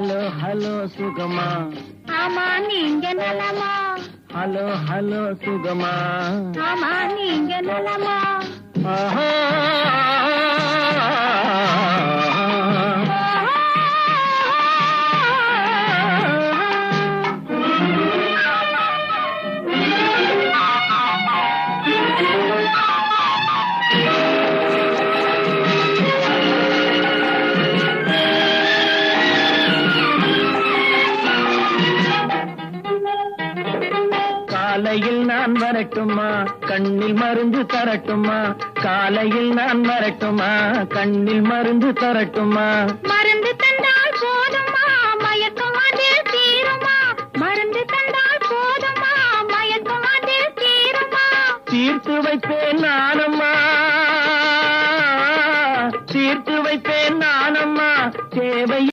Hello hello சுகமா, ஆமா நீங்க நலமா? ஹலோ ஹலோ சுகமா, ஆமா நீங்க நலமா? ஆஹா. காலையில் நான் வரட்டுமா, கண்ணில் மருந்து தரட்டுமா? காலையில் நான் வரட்டுமா, கண்ணில் மருந்து தரட்டுமா?